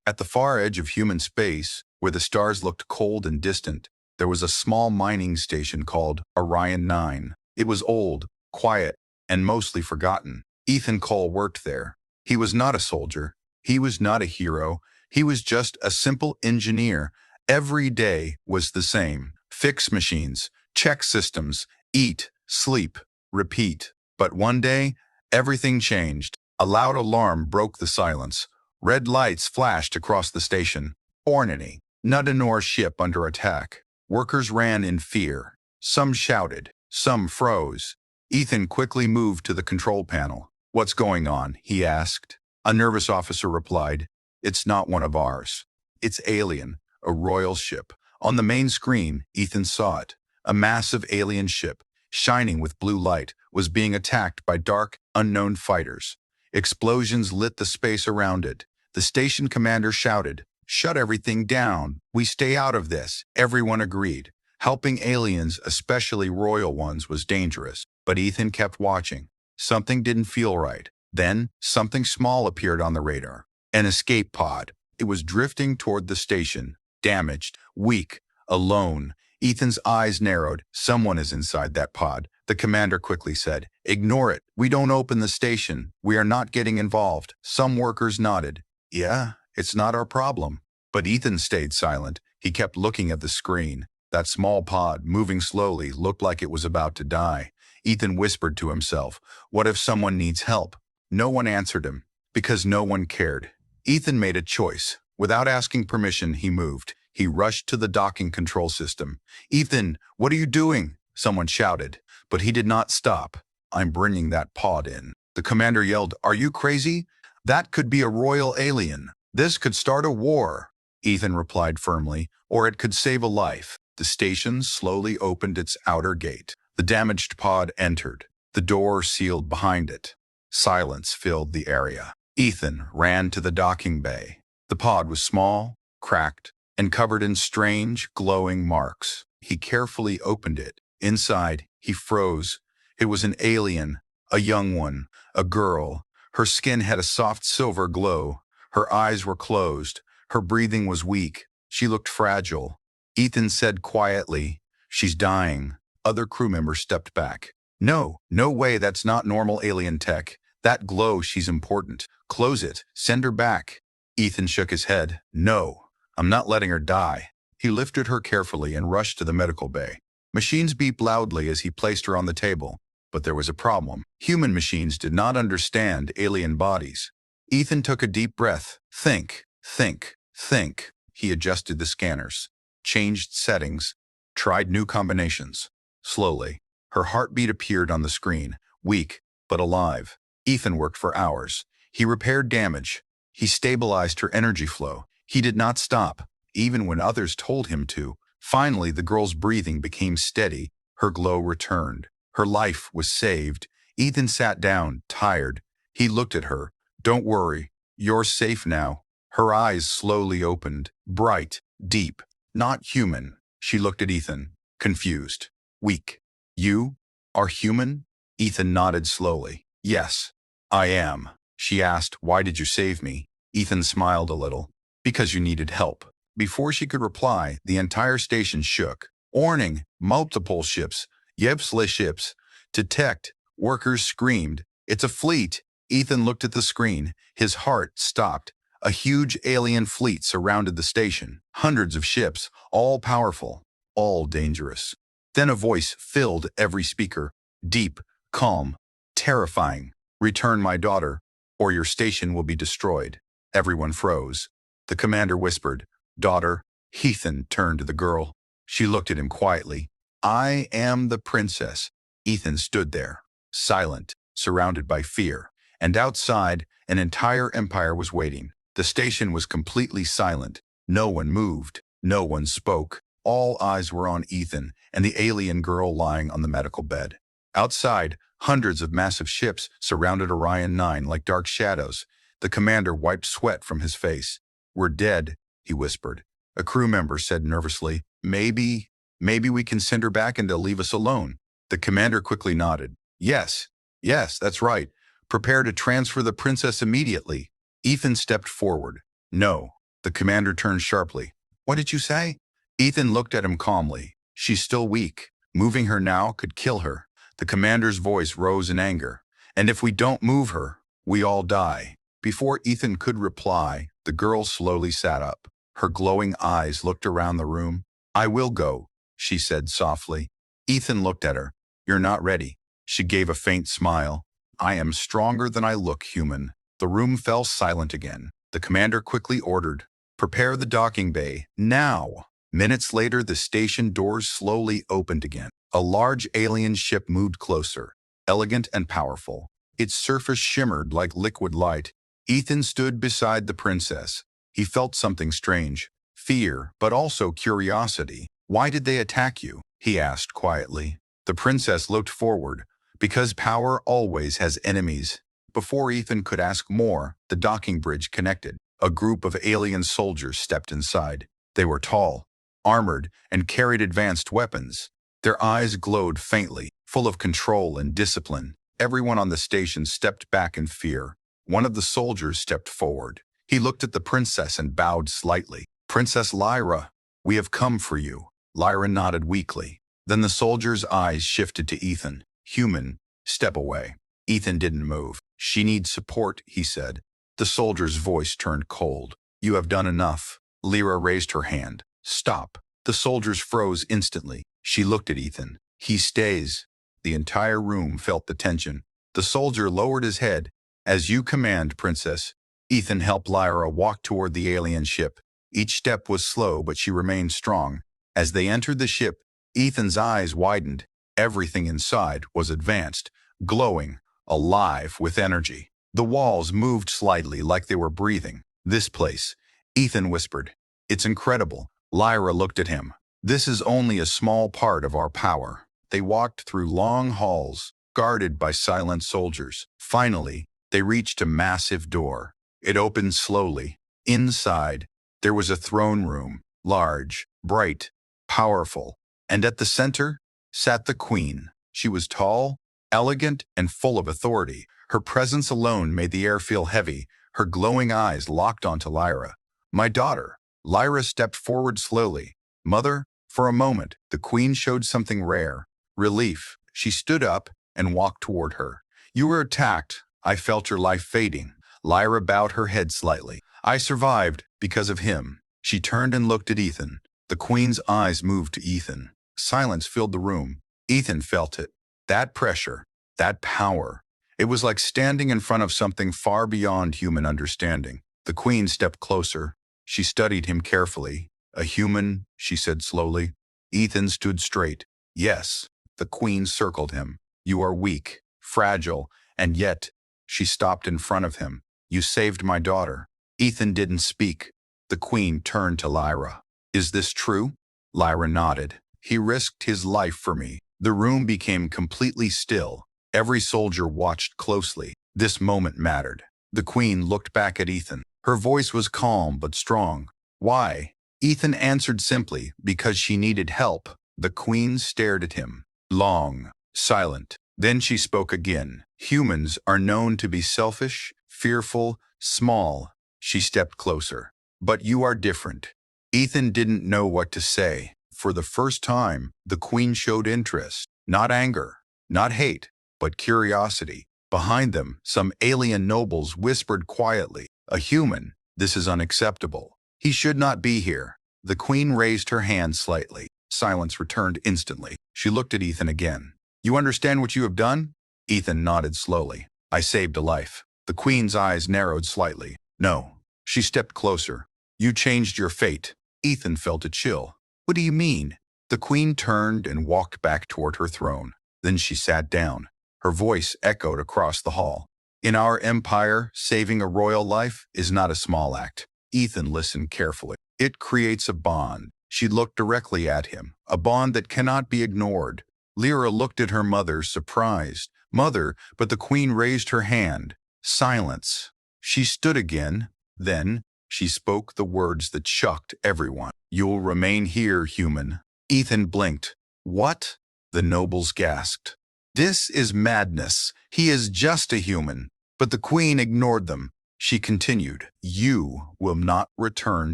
At the far edge of human space, where the stars looked cold and distant, there was a small mining station called Orion 9. It was old, quiet, and mostly forgotten. Ethan Cole worked there. He was not a soldier. He was not a hero. He was just a simple engineer. Every day was the same. Fix machines, check systems, eat, sleep, repeat. But one day, everything changed. A loud alarm broke the silence. Red lights flashed across the station. Ornity, Nudanor ship under attack. Workers ran in fear. Some shouted. Some froze. Ethan quickly moved to the control panel. "What's going on?" he asked. A nervous officer replied, "It's not one of ours. It's alien, a royal ship." On the main screen, Ethan saw it. A massive alien ship, shining with blue light, was being attacked by dark, unknown fighters. Explosions lit the space around it. The station commander shouted, "Shut everything down. We stay out of this." Everyone agreed. Helping aliens, especially royal ones, was dangerous. But Ethan kept watching. Something didn't feel right. Then, something small appeared on the radar. An escape pod. It was drifting toward the station. Damaged, weak, alone. Ethan's eyes narrowed. "Someone is inside that pod." The commander quickly said, "Ignore it. We don't open the station. We are not getting involved." Some workers nodded. "Yeah, it's not our problem." But Ethan stayed silent. He kept looking at the screen. That small pod, moving slowly, looked like it was about to die. Ethan whispered to himself, "What if someone needs help?" No one answered him, because no one cared. Ethan made a choice. Without asking permission, he moved. He rushed to the docking control system. "Ethan, what are you doing?" someone shouted. But he did not stop. "I'm bringing that pod in." The commander yelled, "Are you crazy? That could be a royal alien. This could start a war." Ethan replied firmly, "Or it could save a life." The station slowly opened its outer gate. The damaged pod entered. The door sealed behind it. Silence filled the area. Ethan ran to the docking bay. The pod was small, cracked, and covered in strange, glowing marks. He carefully opened it. Inside, he froze. It was an alien, a young one, a girl. Her skin had a soft silver glow. Her eyes were closed. Her breathing was weak. She looked fragile. Ethan said quietly, "She's dying." Other crew members stepped back. "No, no way, that's not normal alien tech. That glow, she's important. Close it. Send her back." Ethan shook his head. "No, I'm not letting her die." He lifted her carefully and rushed to the medical bay. Machines beeped loudly as he placed her on the table. But there was a problem. Human machines did not understand alien bodies. Ethan took a deep breath. Think, think, think. He adjusted the scanners, changed settings, tried new combinations. Slowly, her heartbeat appeared on the screen, weak but alive. Ethan worked for hours. He repaired damage. He stabilized her energy flow. He did not stop, even when others told him to. Finally, the girl's breathing became steady. Her glow returned. Her life was saved. Ethan sat down, tired. He looked at her. "Don't worry. You're safe now." Her eyes slowly opened, bright, deep, not human. She looked at Ethan, confused, weak. "You are human?" Ethan nodded slowly. "Yes, I am." She asked, "Why did you save me?" Ethan smiled a little. "Because you needed help." Before she could reply, the entire station shook. "Warning, multiple ships, Yevsle ships. Detect." Workers screamed, "It's a fleet." Ethan looked at the screen. His heart stopped. A huge alien fleet surrounded the station. Hundreds of ships, all powerful, all dangerous. Then a voice filled every speaker. Deep, calm, terrifying. "Return my daughter, or your station will be destroyed." Everyone froze. The commander whispered, "Daughter." Ethan turned to the girl. She looked at him quietly. "I am the princess." Ethan stood there, silent, surrounded by fear. And outside, an entire empire was waiting. The station was completely silent. No one moved. No one spoke. All eyes were on Ethan and the alien girl lying on the medical bed. Outside, hundreds of massive ships surrounded Orion 9 like dark shadows. The commander wiped sweat from his face. "We're dead," he whispered. A crew member said nervously, Maybe we can send her back and they'll leave us alone." The commander quickly nodded. Yes, that's right. Prepare to transfer the princess immediately." Ethan stepped forward. "No, The commander turned sharply. What did you say? Ethan looked at him calmly. She's still weak. Moving her now could kill her. The commander's voice rose in anger. And if we don't move her, we all die. Before Ethan could reply, the girl slowly sat up. Her glowing eyes looked around the room. I will go, she said softly. Ethan looked at her. You're not ready. She gave a faint smile. I am stronger than I look, human. The room fell silent again. The commander quickly ordered, prepare the docking bay, now. Minutes later, the station doors slowly opened again. A large alien ship moved closer, elegant and powerful. Its surface shimmered like liquid light. Ethan stood beside the princess. He felt something strange, fear, but also curiosity. Why did they attack you? He asked quietly. The princess looked forward. Because power always has enemies. Before Ethan could ask more, the docking bridge connected. A group of alien soldiers stepped inside. They were tall, armored, and carried advanced weapons. Their eyes glowed faintly, full of control and discipline. Everyone on the station stepped back in fear. One of the soldiers stepped forward. He looked at the princess and bowed slightly. Princess Lyra, we have come for you. Lyra nodded weakly. Then the soldier's eyes shifted to Ethan. Human, step away. Ethan didn't move. She needs support, he said. The soldier's voice turned cold. You have done enough. Lyra raised her hand. Stop. The soldiers froze instantly. She looked at Ethan. He stays. The entire room felt the tension. The soldier lowered his head. As you command, princess. Ethan helped Lyra walk toward the alien ship. Each step was slow, but she remained strong. As they entered the ship, Ethan's eyes widened. Everything inside was advanced, glowing, alive with energy. The walls moved slightly like they were breathing. This place, Ethan whispered. It's incredible. Lyra looked at him. This is only a small part of our power. They walked through long halls, guarded by silent soldiers. Finally, they reached a massive door. It opened slowly. Inside, there was a throne room, large, bright, powerful. And at the center sat the queen. She was tall, elegant, and full of authority. Her presence alone made the air feel heavy. Her glowing eyes locked onto Lyra. My daughter. Lyra stepped forward slowly. Mother, for a moment, the queen showed something rare. Relief. She stood up and walked toward her. You were attacked. I felt your life fading. Lyra bowed her head slightly. I survived because of him. She turned and looked at Ethan. The queen's eyes moved to Ethan. Silence filled the room. Ethan felt it. That pressure, that power. It was like standing in front of something far beyond human understanding. The queen stepped closer. She studied him carefully. A human, she said slowly. Ethan stood straight. Yes. The queen circled him. You are weak, fragile, and yet, she stopped in front of him. You saved my daughter. Ethan didn't speak. The queen turned to Lyra. Is this true? Lyra nodded. He risked his life for me. The room became completely still. Every soldier watched closely. This moment mattered. The queen looked back at Ethan. Her voice was calm but strong. Why? Ethan answered simply, because she needed help. The queen stared at him. Long, silent. Then she spoke again. Humans are known to be selfish, fearful, small. She stepped closer. But you are different. Ethan didn't know what to say. For the first time, the queen showed interest. Not anger, not hate, but curiosity. Behind them, some alien nobles whispered quietly, a human, this is unacceptable. He should not be here. The queen raised her hand slightly. Silence returned instantly. She looked at Ethan again. You understand what you have done? Ethan nodded slowly. I saved a life. The queen's eyes narrowed slightly. No. She stepped closer. You changed your fate. Ethan felt a chill. What do you mean? The queen turned and walked back toward her throne. Then she sat down. Her voice echoed across the hall. In our empire, saving a royal life is not a small act. Ethan listened carefully. It creates a bond. She looked directly at him, a bond that cannot be ignored. Lyra looked at her mother, surprised. Mother, but the queen raised her hand. Silence. She stood again. Then, she spoke the words that shocked everyone. You'll remain here, human. Ethan blinked. What? The nobles gasped. This is madness. He is just a human. But the queen ignored them. She continued, "You will not return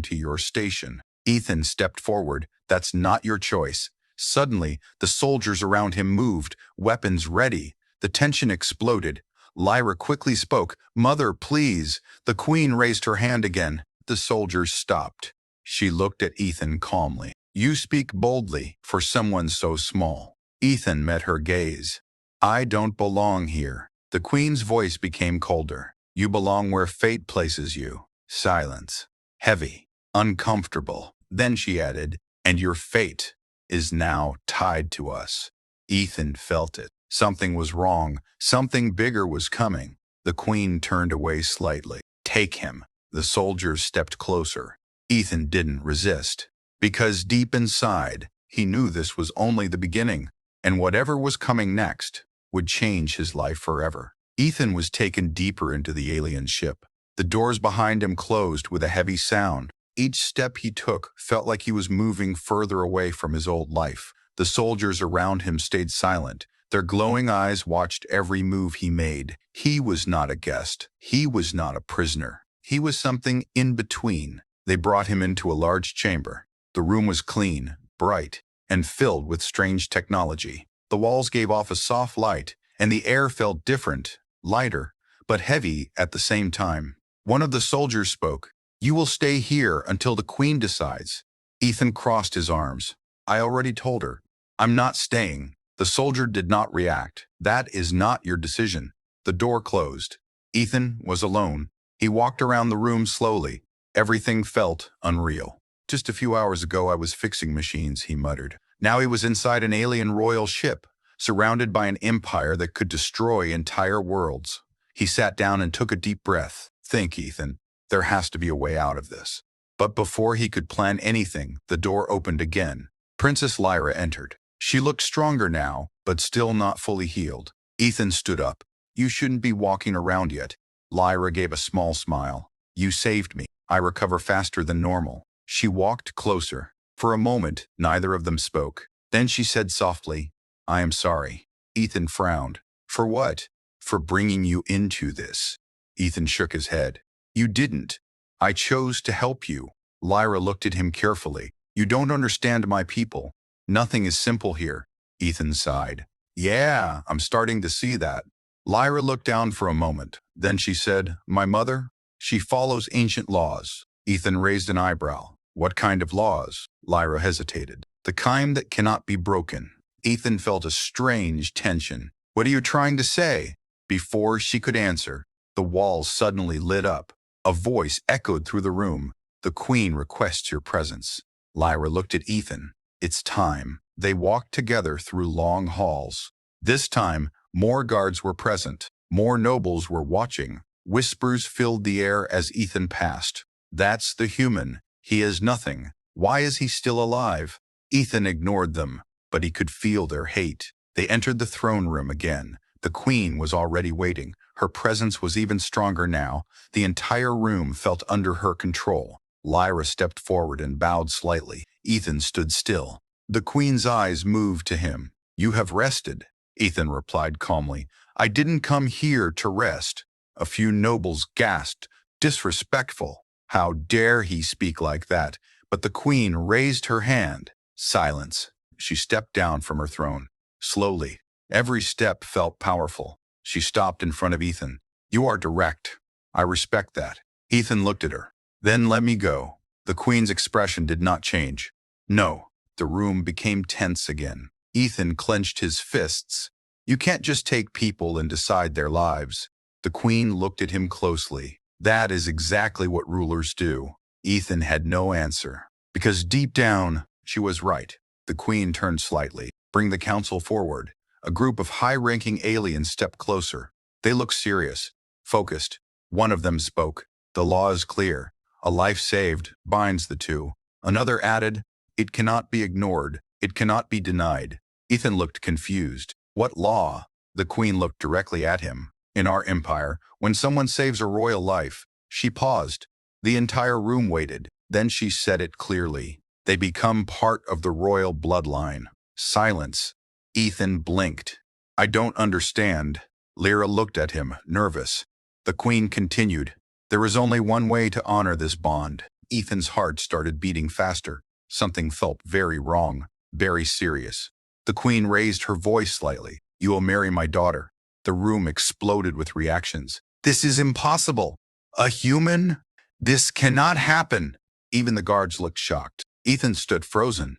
to your station." Ethan stepped forward. "That's not your choice." Suddenly, the soldiers around him moved, weapons ready. The tension exploded. Lyra quickly spoke, "Mother, please." The queen raised her hand again. The soldiers stopped. She looked at Ethan calmly. "You speak boldly for someone so small." Ethan met her gaze. "I don't belong here." The queen's voice became colder. "You belong where fate places you." Silence. Heavy. Uncomfortable. Then she added, "And your fate is now tied to us." Ethan felt it. Something was wrong. Something bigger was coming. The queen turned away slightly. "Take him." The soldiers stepped closer. Ethan didn't resist. Because deep inside, he knew this was only the beginning, and whatever was coming next would change his life forever. Ethan was taken deeper into the alien ship. The doors behind him closed with a heavy sound. Each step he took felt like he was moving further away from his old life. The soldiers around him stayed silent. Their glowing eyes watched every move he made. He was not a guest. He was not a prisoner. He was something in between. They brought him into a large chamber. The room was clean, bright, and filled with strange technology. The walls gave off a soft light, and the air felt different, lighter, but heavy at the same time. One of the soldiers spoke. "You will stay here until the queen decides." Ethan crossed his arms. "I already told her. I'm not staying." The soldier did not react. "That is not your decision." The door closed. Ethan was alone. He walked around the room slowly. Everything felt unreal. "Just a few hours ago I was fixing machines," he muttered. Now he was inside an alien royal ship, surrounded by an empire that could destroy entire worlds. He sat down and took a deep breath. "Think, Ethan. There has to be a way out of this." But before he could plan anything, the door opened again. Princess Lyra entered. She looked stronger now, but still not fully healed. Ethan stood up. "You shouldn't be walking around yet." Lyra gave a small smile. "You saved me. I recover faster than normal." She walked closer. For a moment, neither of them spoke. Then she said softly, "I am sorry." Ethan frowned. "For what?" "For bringing you into this." Ethan shook his head. "You didn't. I chose to help you." Lyra looked at him carefully. "You don't understand my people. Nothing is simple here." Ethan sighed. "Yeah, I'm starting to see that." Lyra looked down for a moment. Then she said, "My mother? She follows ancient laws." Ethan raised an eyebrow. "What kind of laws?" Lyra hesitated. "The kind that cannot be broken." Ethan felt a strange tension. "What are you trying to say?" Before she could answer, the walls suddenly lit up. A voice echoed through the room. "The queen requests your presence." Lyra looked at Ethan. "It's time." They walked together through long halls. This time, more guards were present. More nobles were watching. Whispers filled the air as Ethan passed. "That's the human. He is nothing. Why is he still alive?" Ethan ignored them, but he could feel their hate. They entered the throne room again. The queen was already waiting. Her presence was even stronger now. The entire room felt under her control. Lyra stepped forward and bowed slightly. Ethan stood still. The queen's eyes moved to him. "You have rested," Ethan replied calmly. "I didn't come here to rest." A few nobles gasped. "Disrespectful. How dare he speak like that?" But the queen raised her hand. Silence. She stepped down from her throne. Slowly. Every step felt powerful. She stopped in front of Ethan. "You are direct. I respect that." Ethan looked at her. "Then let me go." The queen's expression did not change. "No." The room became tense again. Ethan clenched his fists. "You can't just take people and decide their lives." The queen looked at him closely. "That is exactly what rulers do." Ethan had no answer. Because deep down, she was right. The queen turned slightly. "Bring the council forward." A group of high-ranking aliens stepped closer. They looked serious, focused. One of them spoke. "The law is clear. A life saved binds the two." Another added, "It cannot be ignored. It cannot be denied." Ethan looked confused. "What law?" The queen looked directly at him. "In our empire, when someone saves a royal life." She paused. The entire room waited. Then she said it clearly. "They become part of the royal bloodline." Silence. Ethan blinked. "I don't understand." Lyra looked at him, nervous. The queen continued, There is only one way to honor this bond. Ethan's heart started beating faster. Something felt very wrong, very serious. The queen raised her voice slightly. You will marry my daughter. The room exploded with reactions. This is impossible. A human? This cannot happen. Even the guards looked shocked. Ethan stood frozen.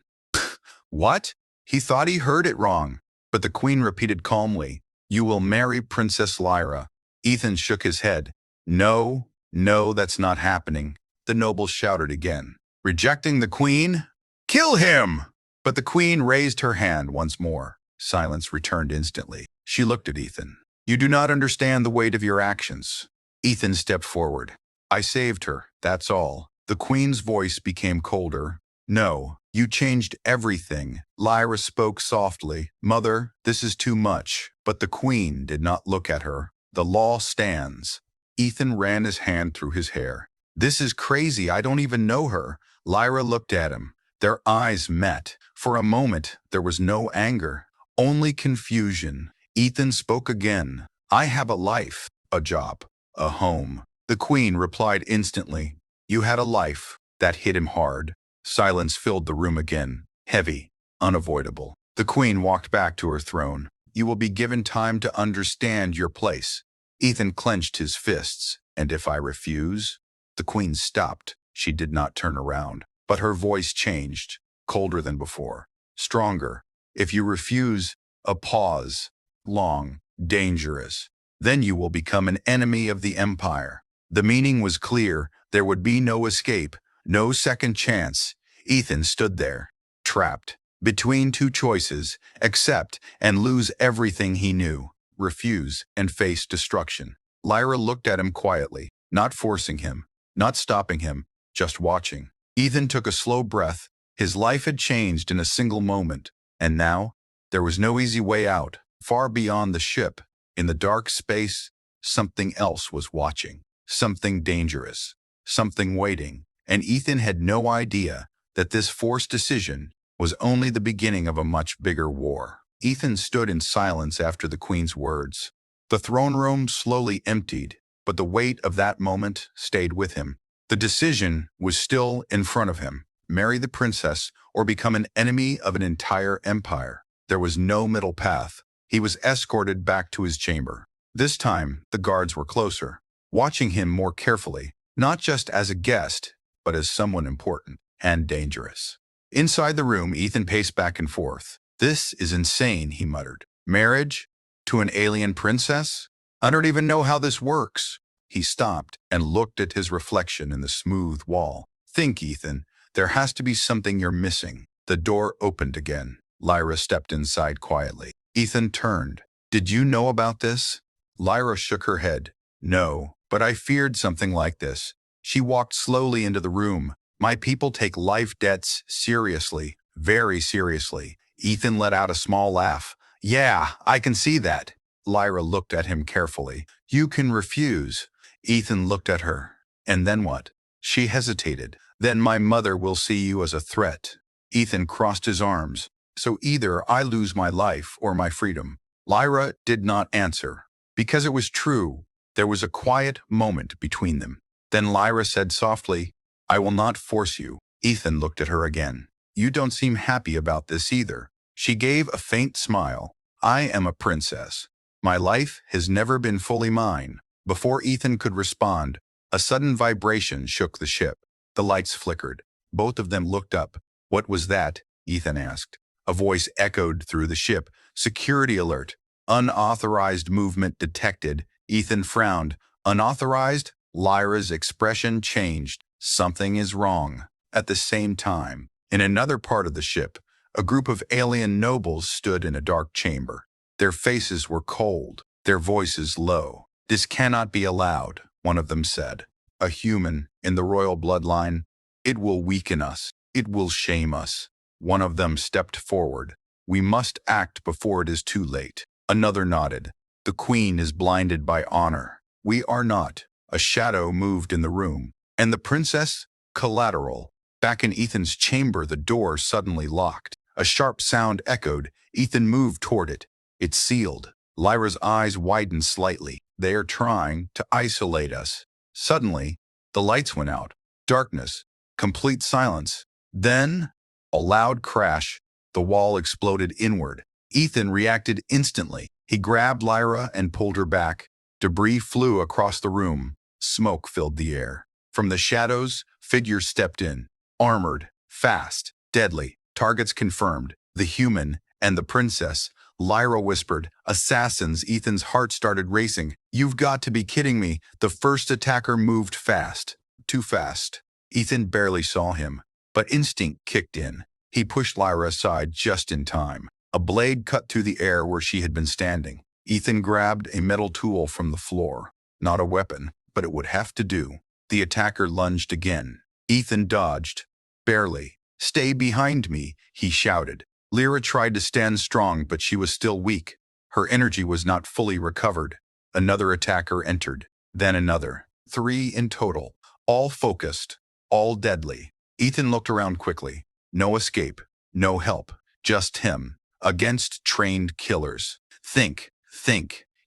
What? He thought he heard it wrong. But the queen repeated calmly, you will marry Princess Lyra. Ethan shook his head. No, no, that's not happening. The nobles shouted again. Rejecting the queen? Kill him! But the queen raised her hand once more. Silence returned instantly. She looked at Ethan. You do not understand the weight of your actions. Ethan stepped forward. I saved her, that's all. The queen's voice became colder. No, you changed everything. Lyra spoke softly. Mother, this is too much. But the queen did not look at her. The law stands. Ethan ran his hand through his hair. This is crazy, I don't even know her. Lyra looked at him. Their eyes met. For a moment, there was no anger, only confusion. Ethan spoke again. I have a life, a job, a home. The queen replied instantly. You had a life. That hit him hard. Silence filled the room again, heavy, unavoidable. The queen walked back to her throne. You will be given time to understand your place. Ethan clenched his fists. And if I refuse? The queen stopped. She did not turn around. But her voice changed, colder than before, stronger. If you refuse, a pause, long, dangerous. Then you will become an enemy of the empire. The meaning was clear. There would be no escape, no second chance. Ethan stood there, trapped, between two choices, accept and lose everything he knew, refuse and face destruction. Lyra looked at him quietly, not forcing him, not stopping him, just watching. Ethan took a slow breath. His life had changed in a single moment, and now there was no easy way out. Far beyond the ship, in the dark space, something else was watching, something dangerous, something waiting, and Ethan had no idea that this forced decision was only the beginning of a much bigger war. Ethan stood in silence after the queen's words. The throne room slowly emptied, but the weight of that moment stayed with him. The decision was still in front of him. Marry the princess or become an enemy of an entire empire. There was no middle path. He was escorted back to his chamber. This time, the guards were closer, watching him more carefully, not just as a guest, but as someone important and dangerous. Inside the room, Ethan paced back and forth. This is insane, he muttered. Marriage? To an alien princess? I don't even know how this works. He stopped and looked at his reflection in the smooth wall. Think, Ethan. There has to be something you're missing. The door opened again. Lyra stepped inside quietly. Ethan turned. Did you know about this? Lyra shook her head. No, but I feared something like this. She walked slowly into the room. My people take life debts seriously, very seriously. Ethan let out a small laugh. Yeah, I can see that. Lyra looked at him carefully. You can refuse. Ethan looked at her. And then what? She hesitated. Then my mother will see you as a threat. Ethan crossed his arms. So either I lose my life or my freedom. Lyra did not answer. Because it was true, there was a quiet moment between them. Then Lyra said softly, I will not force you. Ethan looked at her again. You don't seem happy about this either. She gave a faint smile. I am a princess. My life has never been fully mine. Before Ethan could respond, a sudden vibration shook the ship. The lights flickered. Both of them looked up. What was that? Ethan asked. A voice echoed through the ship. Security alert. Unauthorized movement detected. Ethan frowned. Unauthorized? Lyra's expression changed. Something is wrong. At the same time, in another part of the ship, a group of alien nobles stood in a dark chamber. Their faces were cold, their voices low. This cannot be allowed, one of them said. A human in the royal bloodline. It will weaken us. It will shame us. One of them stepped forward. We must act before it is too late. Another nodded. The queen is blinded by honor. We are not. A shadow moved in the room. And the princess? Collateral. Back in Ethan's chamber, the door suddenly locked. A sharp sound echoed. Ethan moved toward it. It sealed. Lyra's eyes widened slightly. They are trying to isolate us. Suddenly, the lights went out. Darkness. Complete silence. Then, a loud crash. The wall exploded inward. Ethan reacted instantly. He grabbed Lyra and pulled her back. Debris flew across the room. Smoke filled the air. From the shadows, figures stepped in. Armored, fast, deadly. Targets confirmed. The human and the princess. Lyra whispered, "Assassins." Ethan's heart started racing. "You've got to be kidding me." The first attacker moved fast. Too fast. Ethan barely saw him, but instinct kicked in. He pushed Lyra aside just in time. A blade cut through the air where she had been standing. Ethan grabbed a metal tool from the floor. Not a weapon, but it would have to do. The attacker lunged again. Ethan dodged. Barely. "Stay behind me," he shouted. Lyra tried to stand strong, but she was still weak. Her energy was not fully recovered. Another attacker entered. Then another. 3 in total. All focused. All deadly. Ethan looked around quickly. No escape. No help. Just him. Against trained killers. Think,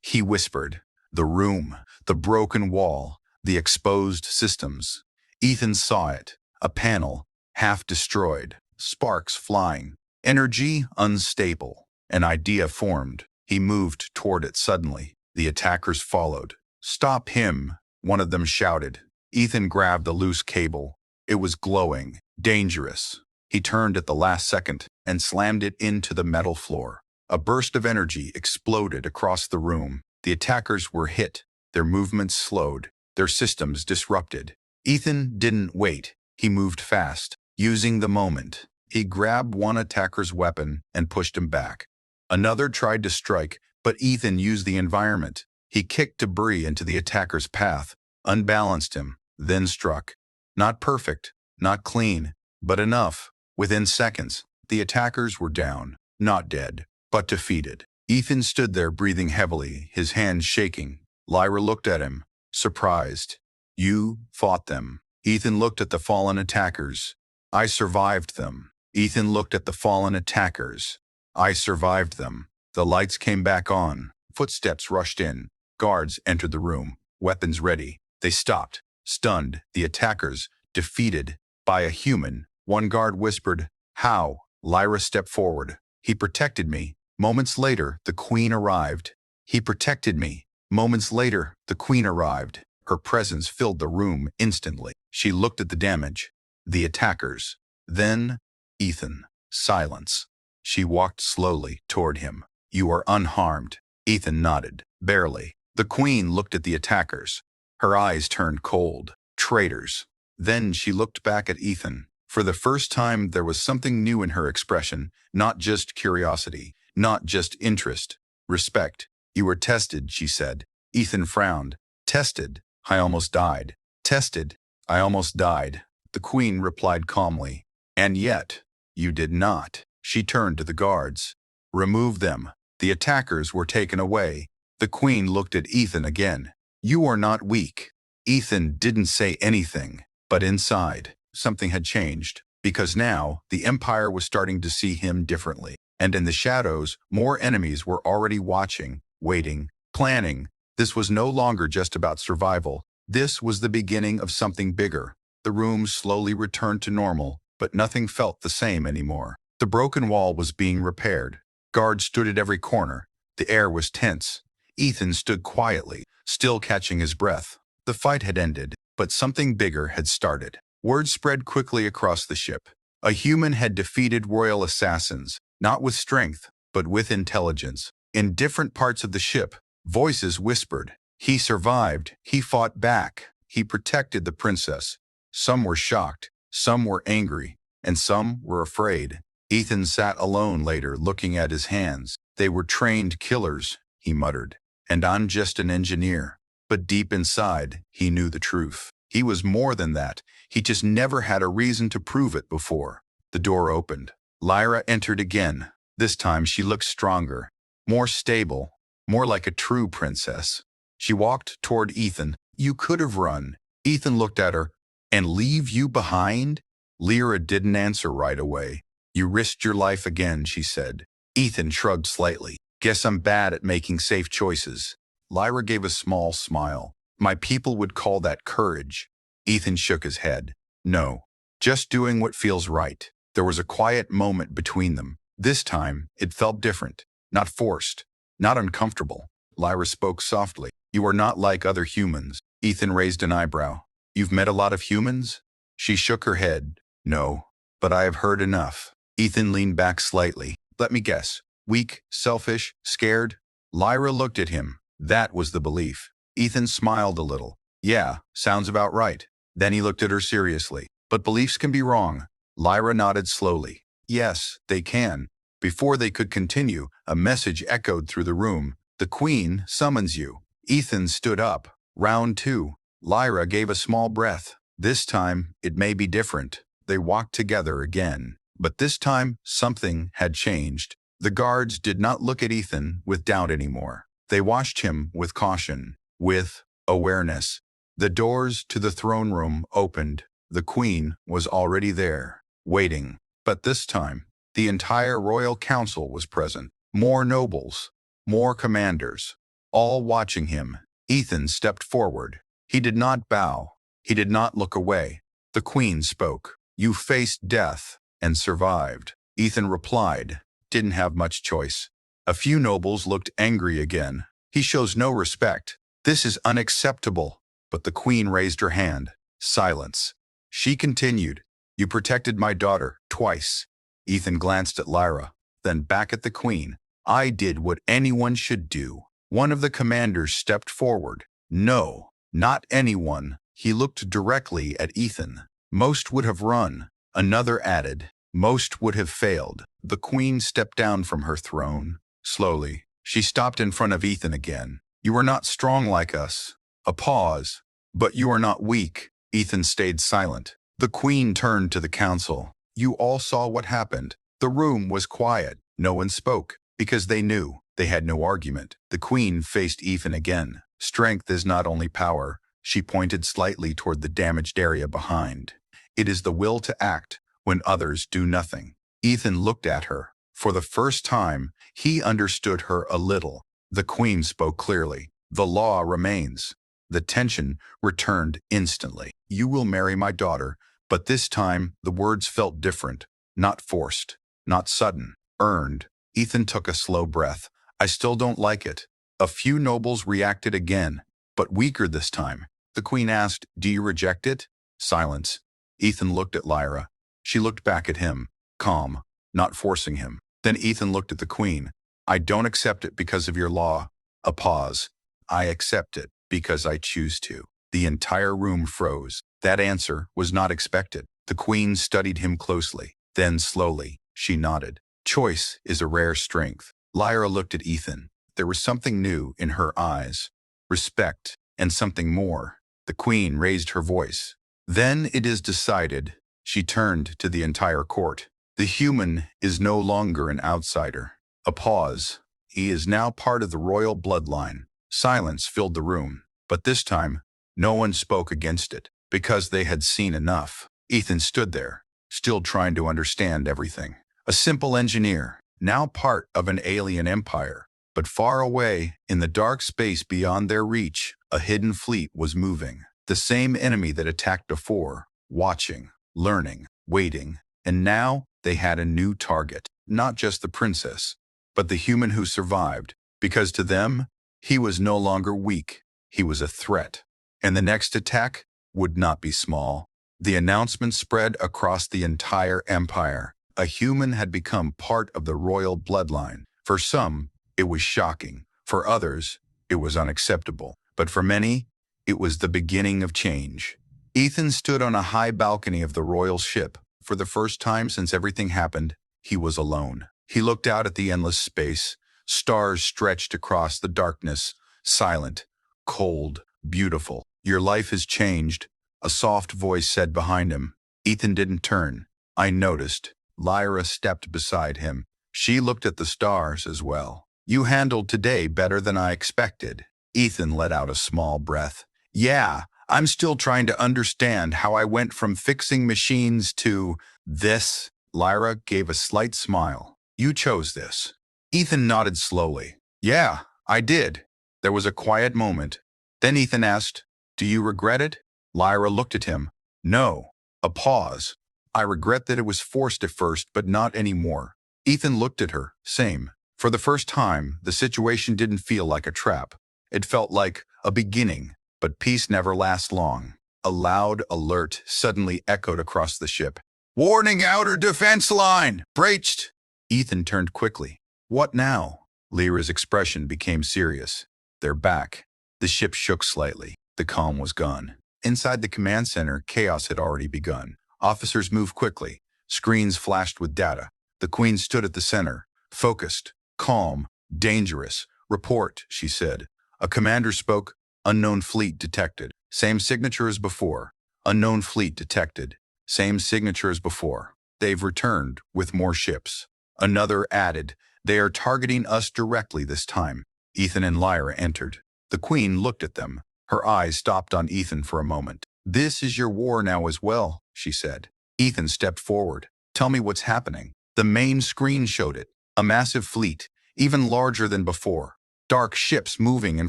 he whispered. The room. The broken wall. The exposed systems. Ethan saw it. A panel. Half destroyed. Sparks flying. Energy unstable. An idea formed. He moved toward it suddenly. The attackers followed. "Stop him," one of them shouted. Ethan grabbed the loose cable. It was glowing. Dangerous. He turned at the last second and slammed it into the metal floor. A burst of energy exploded across the room. The attackers were hit. Their movements slowed. Their systems disrupted. Ethan didn't wait. He moved fast, using the moment. He grabbed one attacker's weapon and pushed him back. Another tried to strike, but Ethan used the environment. He kicked debris into the attacker's path, unbalanced him, then struck. Not perfect, not clean, but enough. Within seconds, the attackers were down, not dead, but defeated. Ethan stood there breathing heavily, his hands shaking. Lyra looked at him, surprised. "You fought them." Ethan looked at the fallen attackers. "I survived them." Ethan looked at the fallen attackers. "I survived them." The lights came back on. Footsteps rushed in. Guards entered the room, weapons ready. They stopped, stunned. The attackers, defeated by a human. One guard whispered, "How?" Lyra stepped forward. "He protected me." Moments later, the queen arrived. "He protected me." Moments later, the queen arrived. Her presence filled the room instantly. She looked at the damage, the attackers. Then, Ethan. Silence. She walked slowly toward him. "You are unharmed." Ethan nodded. "Barely." The queen looked at the attackers. Her eyes turned cold. Traitors. Then she looked back at Ethan. For the first time, there was something new in her expression, not just curiosity, not just interest. Respect. "You were tested," she said. Ethan frowned. "Tested? I almost died." "Tested? I almost died," the queen replied calmly. "And yet, you did not." She turned to the guards. "Remove them." The attackers were taken away. The queen looked at Ethan again. "You are not weak." Ethan didn't say anything, but inside, something had changed, because now the Empire was starting to see him differently. And in the shadows, more enemies were already watching, waiting, planning. This was no longer just about survival. This was the beginning of something bigger. The room slowly returned to normal, but nothing felt the same anymore. The broken wall was being repaired. Guards stood at every corner. The air was tense. Ethan stood quietly, still catching his breath. The fight had ended, but something bigger had started. Word spread quickly across the ship. A human had defeated royal assassins, not with strength, but with intelligence. In different parts of the ship, voices whispered, "He survived. He fought back. He protected the princess." Some were shocked, some were angry, and some were afraid. Ethan sat alone later, looking at his hands. "They were trained killers," he muttered. "And I'm just an engineer." But deep inside, he knew the truth. He was more than that. He just never had a reason to prove it before. The door opened. Lyra entered again. This time she looked stronger, more stable, more like a true princess. She walked toward Ethan. "You could have run." Ethan looked at her. "And leave you behind?" Lyra didn't answer right away. "You risked your life again," she said. Ethan shrugged slightly. "Guess I'm bad at making safe choices." Lyra gave a small smile. My people would call that courage. Ethan shook his head. No, just doing what feels right. There was a quiet moment between them. This time, it felt different, not forced, not uncomfortable. Lyra spoke softly. You are not like other humans. Ethan raised an eyebrow. You've met a lot of humans? She shook her head. No, but I have heard enough. Ethan leaned back slightly. Let me guess. Weak, selfish, scared? Lyra looked at him. That was the belief. Ethan smiled a little. Yeah, sounds about right. Then he looked at her seriously. But beliefs can be wrong. Lyra nodded slowly. Yes, they can. Before they could continue, a message echoed through the room. The Queen summons you. Ethan stood up. Round 2. Lyra gave a small breath. This time, it may be different. They walked together again. But this time, something had changed. The guards did not look at Ethan with doubt anymore. They watched him with caution, with awareness. The doors to the throne room opened. The Queen was already there, waiting. But this time, the entire royal council was present. More nobles, more commanders, all watching him. Ethan stepped forward. He did not bow. He did not look away. The Queen spoke. You faced death and survived. Ethan replied. Didn't have much choice. A few nobles looked angry again. He shows no respect. This is unacceptable. But the Queen raised her hand. Silence. She continued. You protected my daughter twice. Ethan glanced at Lyra, then back at the Queen. I did what anyone should do. One of the commanders stepped forward. No, not anyone. He looked directly at Ethan. Most would have run. Another added. Most would have failed. The Queen stepped down from her throne. Slowly, she stopped in front of Ethan again. You are not strong like us. A pause. But you are not weak. Ethan stayed silent. The Queen turned to the council. You all saw what happened. The room was quiet. No one spoke, because they knew. They had no argument. The Queen faced Ethan again. Strength is not only power. She pointed slightly toward the damaged area behind. It is the will to act when others do nothing. Ethan looked at her. For the first time, he understood her a little. The Queen spoke clearly. The law remains. The tension returned instantly. You will marry my daughter, but this time the words felt different. Not forced, not sudden, earned. Ethan took a slow breath. I still don't like it. A few nobles reacted again, but weaker this time. The Queen asked, do you reject it? Silence. Ethan looked at Lyra. She looked back at him, calm, not forcing him. Then Ethan looked at the Queen. I don't accept it because of your law. A pause. I accept it because I choose to. The entire room froze. That answer was not expected. The Queen studied him closely. Then slowly, she nodded. Choice is a rare strength. Lyra looked at Ethan. There was something new in her eyes. Respect and something more. The Queen raised her voice. Then it is decided. She turned to the entire court. The human is no longer an outsider. A pause. He is now part of the royal bloodline. Silence filled the room, but this time, no one spoke against it, because they had seen enough. Ethan stood there, still trying to understand everything. A simple engineer, now part of an alien empire, but far away, in the dark space beyond their reach, a hidden fleet was moving. The same enemy that attacked before, watching, learning, waiting, and now they had a new target. Not just the princess, but the human who survived, because to them, he was no longer weak. He was a threat. And the next attack would not be small. The announcement spread across the entire empire. A human had become part of the royal bloodline. For some, it was shocking. For others, it was unacceptable. But for many, it was the beginning of change. Ethan stood on a high balcony of the royal ship. For the first time since everything happened, he was alone. He looked out at the endless space. Stars stretched across the darkness, silent, cold, beautiful. Your life has changed, a soft voice said behind him. Ethan didn't turn. I noticed. Lyra stepped beside him. She looked at the stars as well. You handled today better than I expected. Ethan let out a small breath. Yeah, I'm still trying to understand how I went from fixing machines to this. Lyra gave a slight smile. You chose this. Ethan nodded slowly. Yeah, I did. There was a quiet moment. Then Ethan asked, "Do you regret it?" Lyra looked at him. "No." A pause. "I regret that it was forced at first, but not anymore." Ethan looked at her. Same. For the first time, the situation didn't feel like a trap. It felt like a beginning, but peace never lasts long. A loud alert suddenly echoed across the ship. "Warning, outer defense line! Breached!" Ethan turned quickly. "What now?" Lyra's expression became serious. "They're back." The ship shook slightly. The calm was gone. Inside the command center, chaos had already begun. Officers moved quickly. Screens flashed with data. The Queen stood at the center, focused, calm, dangerous. "Report," she said. A commander spoke. "Unknown fleet detected." "Same signature as before." "Unknown fleet detected." "Same signature as before." "They've returned with more ships." Another added, "They are targeting us directly this time." Ethan and Lyra entered. The Queen looked at them. Her eyes stopped on Ethan for a moment. "This is your war now as well," she said. Ethan stepped forward. "Tell me what's happening." The main screen showed it. A massive fleet, even larger than before. Dark ships moving in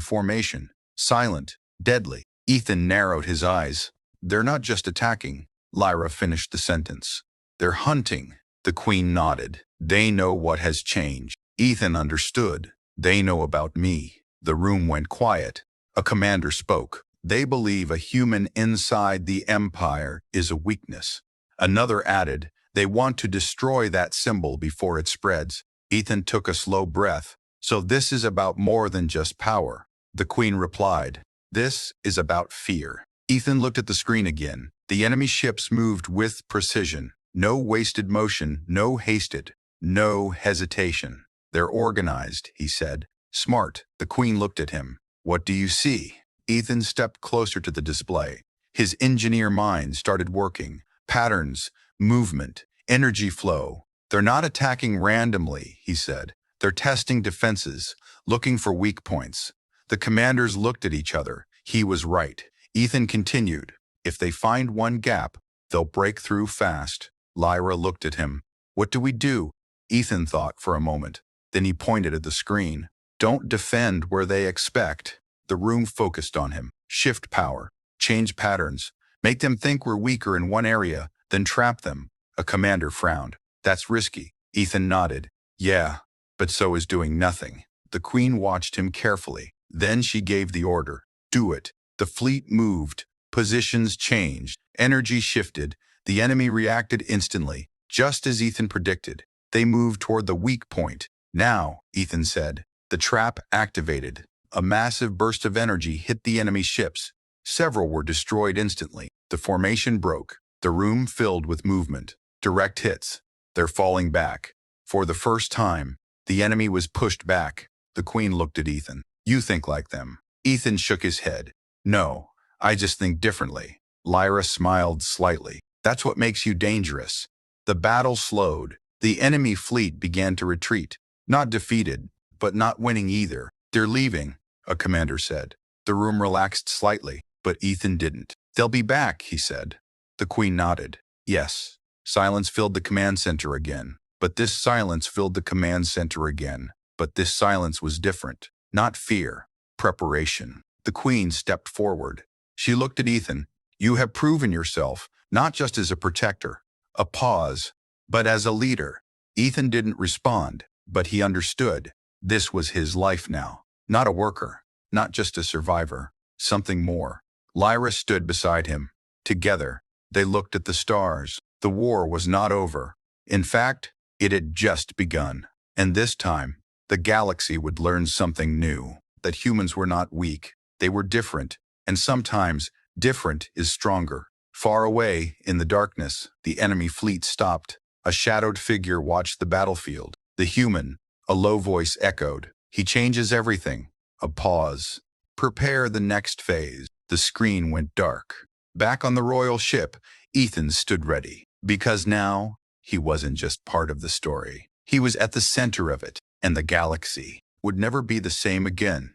formation. Silent, deadly. Ethan narrowed his eyes. "They're not just attacking." Lyra finished the sentence. "They're hunting." The Queen nodded. "They know what has changed." Ethan understood. "They know about me." The room went quiet. A commander spoke. "They believe a human inside the Empire is a weakness." Another added, "They want to destroy that symbol before it spreads." Ethan took a slow breath. "So this is about more than just power." The Queen replied, "This is about fear." Ethan looked at the screen again. The enemy ships moved with precision. No wasted motion, no hasted, no hesitation. "They're organized," he said. "Smart." The Queen looked at him. "What do you see?" Ethan stepped closer to the display. His engineer mind started working. Patterns, movement, energy flow. "They're not attacking randomly," he said. "They're testing defenses, looking for weak points." The commanders looked at each other. He was right. Ethan continued, "If they find one gap, they'll break through fast." Lyra looked at him. "What do we do?" Ethan thought for a moment. Then he pointed at the screen. "Don't defend where they expect." The room focused on him. "Shift power. Change patterns. Make them think we're weaker in one area, then trap them." A commander frowned. "That's risky." Ethan nodded. "Yeah, but so is doing nothing." The Queen watched him carefully. Then she gave the order. "Do it." The fleet moved. Positions changed. Energy shifted. The enemy reacted instantly, just as Ethan predicted. They moved toward the weak point. "Now," Ethan said. The trap activated. A massive burst of energy hit the enemy ships. Several were destroyed instantly. The formation broke. The room filled with movement. Direct hits. "They're falling back." For the first time, the enemy was pushed back. The Queen looked at Ethan. "You think like them." Ethan shook his head. "No, I just think differently." Lyra smiled slightly. "That's what makes you dangerous." The battle slowed. The enemy fleet began to retreat. Not defeated, but not winning either. "They're leaving," a commander said. The room relaxed slightly, but Ethan didn't. "They'll be back," he said. The Queen nodded. "Yes." Silence filled the command center again. But this silence filled the command center again. But this silence was different. Not fear, preparation. The Queen stepped forward. She looked at Ethan. "You have proven yourself, not just as a protector." A pause. "But as a leader." Ethan didn't respond, but he understood. This was his life now. Not a worker, not just a survivor, something more. Lyra stood beside him. Together, they looked at the stars. The war was not over. In fact, it had just begun. And this time, the galaxy would learn something new. That humans were not weak. They were different. And sometimes, different is stronger. Far away, in the darkness, the enemy fleet stopped. A shadowed figure watched the battlefield. The human, a low voice echoed. "He changes everything." A pause. "Prepare the next phase." The screen went dark. Back on the royal ship, Ethan stood ready. Because now, he wasn't just part of the story. He was at the center of it, and the galaxy would never be the same again.